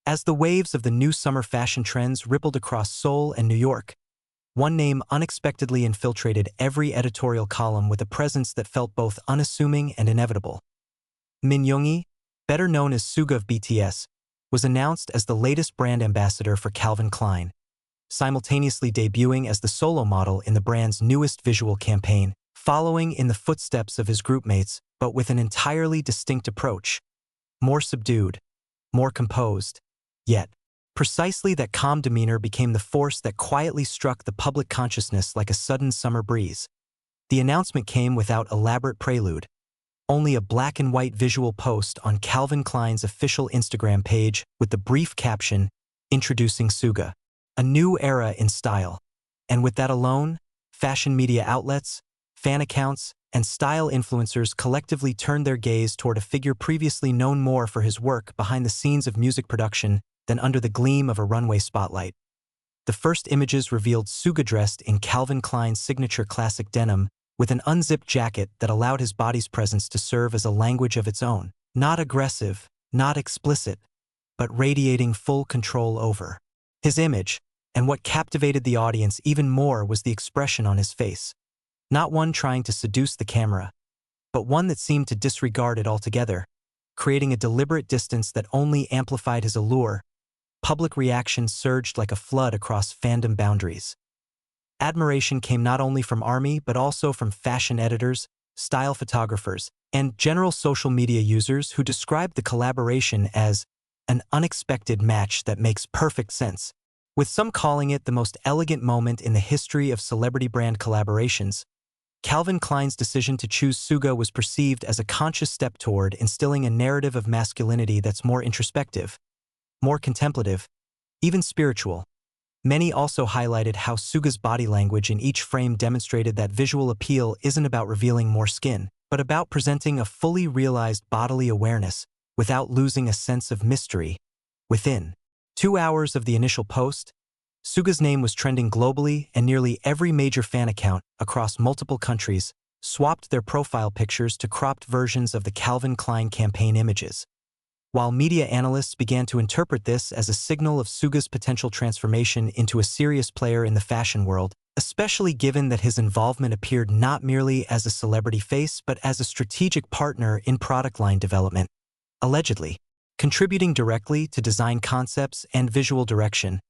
As the waves of the new summer fashion trends rippled across Seoul and New York, one name unexpectedly infiltrated every editorial column with a presence that felt both unassuming and inevitable. Yoongi, better known as Suga of BTS, was announced as the latest brand ambassador for Calvin Klein, simultaneously debuting as the solo model in the brand's newest visual campaign, following in the footsteps of his groupmates, but with an entirely distinct approach. More subdued, more composed. Yet, precisely that calm demeanor became the force that quietly struck the public consciousness like a sudden summer breeze. The announcement came without elaborate prelude, only a black and white visual post on Calvin Klein's official Instagram page with the brief caption, "Introducing Suga, a new era in style." And with that alone, fashion media outlets, fan accounts, and style influencers collectively turned their gaze toward a figure previously known more for his work behind the scenes of music production than under the gleam of a runway spotlight. The first images revealed Suga dressed in Calvin Klein's signature classic denim, with an unzipped jacket that allowed his body's presence to serve as a language of its own, not aggressive, not explicit, but radiating full control over his image. And what captivated the audience even more was the expression on his face. Not one trying to seduce the camera, but one that seemed to disregard it altogether, creating a deliberate distance that only amplified his allure. Public reaction surged like a flood across fandom boundaries. Admiration came not only from ARMY but also from fashion editors, style photographers, and general social media users who described the collaboration as an unexpected match that makes perfect sense, with some calling it the most elegant moment in the history of celebrity brand collaborations. Calvin Klein's decision to choose Suga was perceived as a conscious step toward instilling a narrative of masculinity that's more introspective, more contemplative, even spiritual. Many also highlighted how Suga's body language in each frame demonstrated that visual appeal isn't about revealing more skin, but about presenting a fully realized bodily awareness without losing a sense of mystery. Within 2 hours of the initial post, Suga's name was trending globally, and nearly every major fan account across multiple countries swapped their profile pictures to cropped versions of the Calvin Klein campaign images. While media analysts began to interpret this as a signal of Suga's potential transformation into a serious player in the fashion world, especially given that his involvement appeared not merely as a celebrity face but as a strategic partner in product line development, allegedly contributing directly to design concepts and visual direction.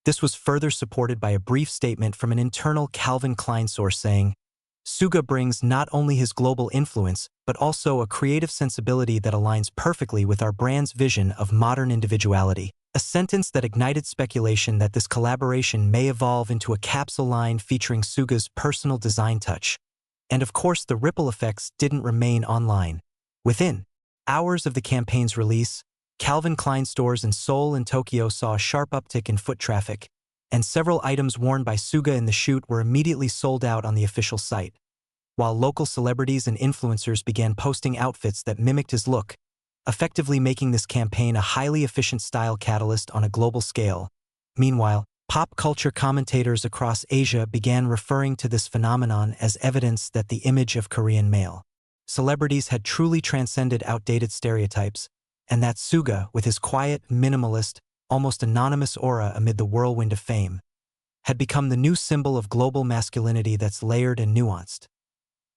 This was further supported by a brief statement from an internal Calvin Klein source saying, "Suga brings not only his global influence, but also a creative sensibility that aligns perfectly with our brand's vision of modern individuality," a sentence that ignited speculation that this collaboration may evolve into a capsule line featuring Suga's personal design touch. And of course, the ripple effects didn't remain online. Within hours of the campaign's release, Calvin Klein stores in Seoul and Tokyo saw a sharp uptick in foot traffic, and several items worn by Suga in the shoot were immediately sold out on the official site, while local celebrities and influencers began posting outfits that mimicked his look, effectively making this campaign a highly efficient style catalyst on a global scale. Meanwhile, pop culture commentators across Asia began referring to this phenomenon as evidence that the image of Korean male celebrities had truly transcended outdated stereotypes, and that Suga, with his quiet, minimalist, almost anonymous aura amid the whirlwind of fame, had become the new symbol of global masculinity that's layered and nuanced.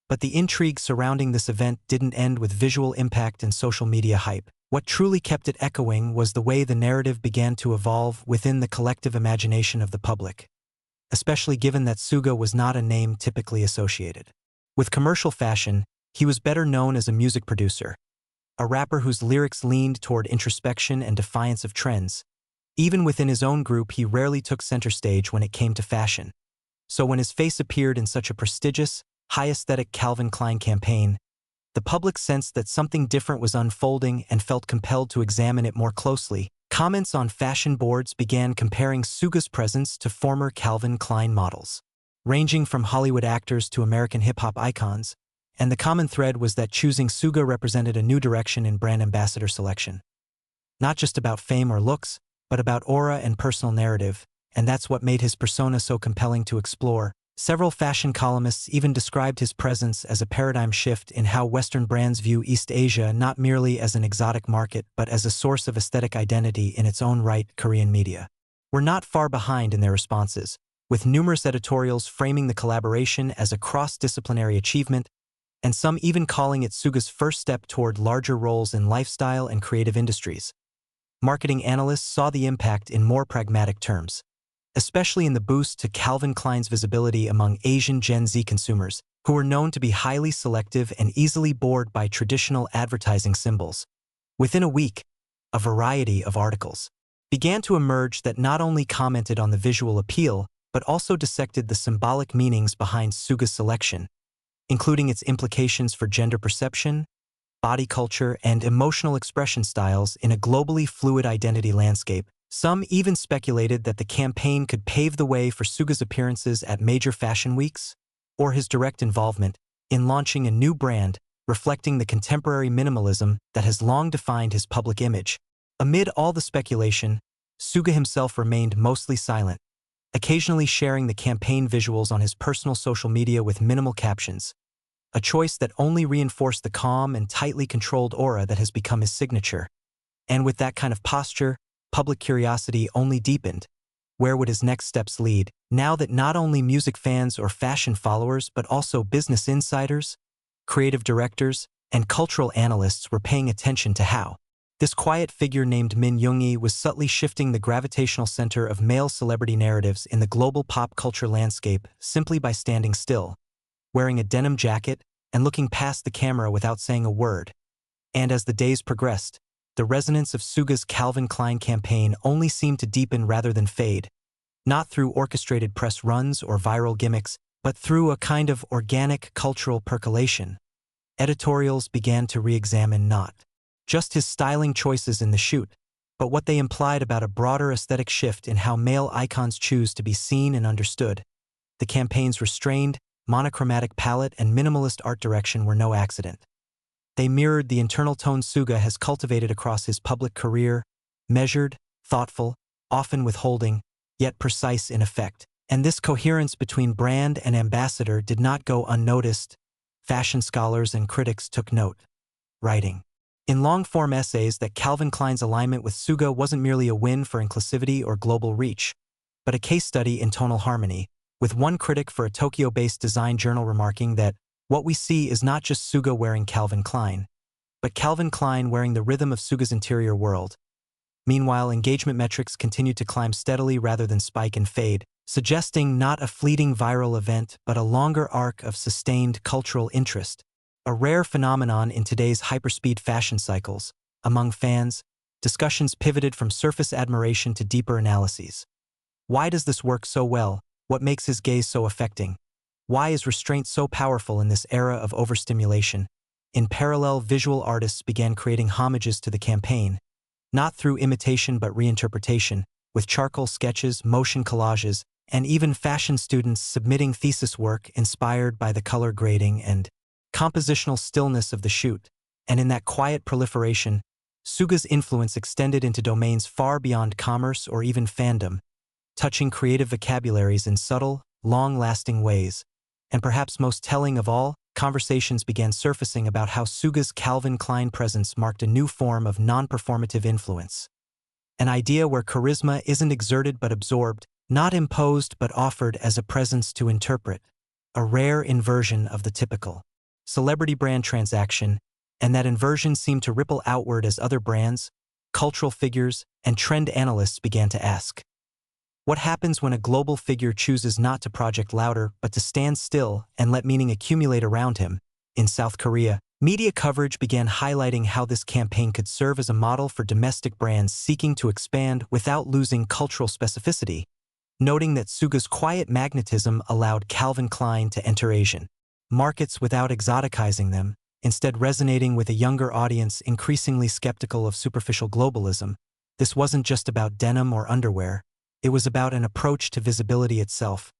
But the intrigue surrounding this event didn't end with visual impact and social media hype. What truly kept it echoing was the way the narrative began to evolve within the collective imagination of the public, especially given that Suga was not a name typically associated with commercial fashion. He was better known as a music producer, a rapper whose lyrics leaned toward introspection and defiance of trends. Even within his own group, he rarely took center stage when it came to fashion. So when his face appeared in such a prestigious, high-aesthetic Calvin Klein campaign, the public sensed that something different was unfolding and felt compelled to examine it more closely. Comments on fashion boards began comparing Suga's presence to former Calvin Klein models, ranging from Hollywood actors to American hip-hop icons, and the common thread was that choosing Suga represented a new direction in brand ambassador selection. Not just about fame or looks, but about aura and personal narrative, and that's what made his persona so compelling to explore. Several fashion columnists even described his presence as a paradigm shift in how Western brands view East Asia not merely as an exotic market but as a source of aesthetic identity in its own right. Korean media were not far behind in their responses, with numerous editorials framing the collaboration as a cross-disciplinary achievement, and some even calling it Suga's first step toward larger roles in lifestyle and creative industries. Marketing analysts saw the impact in more pragmatic terms, especially in the boost to Calvin Klein's visibility among Asian Gen Z consumers, who were known to be highly selective and easily bored by traditional advertising symbols. Within a week, a variety of articles began to emerge that not only commented on the visual appeal, but also dissected the symbolic meanings behind Suga's selection, including its implications for gender perception, body culture, and emotional expression styles in a globally fluid identity landscape. Some even speculated that the campaign could pave the way for Suga's appearances at major fashion weeks, or his direct involvement in launching a new brand reflecting the contemporary minimalism that has long defined his public image. Amid all the speculation, Suga himself remained mostly silent, occasionally sharing the campaign visuals on his personal social media with minimal captions, a choice that only reinforced the calm and tightly controlled aura that has become his signature. And with that kind of posture, public curiosity only deepened. Where would his next steps lead, now that not only music fans or fashion followers but also business insiders, creative directors, and cultural analysts were paying attention to how this quiet figure named Yoongi was subtly shifting the gravitational center of male celebrity narratives in the global pop culture landscape simply by standing still, wearing a denim jacket, and looking past the camera without saying a word. And as the days progressed, the resonance of Suga's Calvin Klein campaign only seemed to deepen rather than fade, not through orchestrated press runs or viral gimmicks, but through a kind of organic cultural percolation. Editorials began to re-examine not just his styling choices in the shoot, but what they implied about a broader aesthetic shift in how male icons choose to be seen and understood. The campaign's restrained, monochromatic palette and minimalist art direction were no accident. They mirrored the internal tone Suga has cultivated across his public career, measured, thoughtful, often withholding, yet precise in effect. And this coherence between brand and ambassador did not go unnoticed. Fashion scholars and critics took note, writing in long-form essays that Calvin Klein's alignment with Suga wasn't merely a win for inclusivity or global reach, but a case study in tonal harmony, with one critic for a Tokyo-based design journal remarking that what we see is not just Suga wearing Calvin Klein, but Calvin Klein wearing the rhythm of Suga's interior world. Meanwhile, engagement metrics continued to climb steadily rather than spike and fade, suggesting not a fleeting viral event but a longer arc of sustained cultural interest, a rare phenomenon in today's hyperspeed fashion cycles. Among fans, discussions pivoted from surface admiration to deeper analyses. Why does this work so well? What makes his gaze so affecting? Why is restraint so powerful in this era of overstimulation? In parallel, visual artists began creating homages to the campaign, not through imitation but reinterpretation, with charcoal sketches, motion collages, and even fashion students submitting thesis work inspired by the color grading and compositional stillness of the shoot. And in that quiet proliferation, Suga's influence extended into domains far beyond commerce or even fandom, touching creative vocabularies in subtle, long-lasting ways. And perhaps most telling of all, conversations began surfacing about how Suga's Calvin Klein presence marked a new form of non-performative influence. An idea where charisma isn't exerted but absorbed, not imposed but offered as a presence to interpret, a rare inversion of the typical celebrity brand transaction, and that inversion seemed to ripple outward as other brands, cultural figures, and trend analysts began to ask, what happens when a global figure chooses not to project louder but to stand still and let meaning accumulate around him? In South Korea, media coverage began highlighting how this campaign could serve as a model for domestic brands seeking to expand without losing cultural specificity, noting that Suga's quiet magnetism allowed Calvin Klein to enter Asian markets without exoticizing them, instead resonating with a younger audience increasingly skeptical of superficial globalism. This wasn't just about denim or underwear. It was about an approach to visibility itself,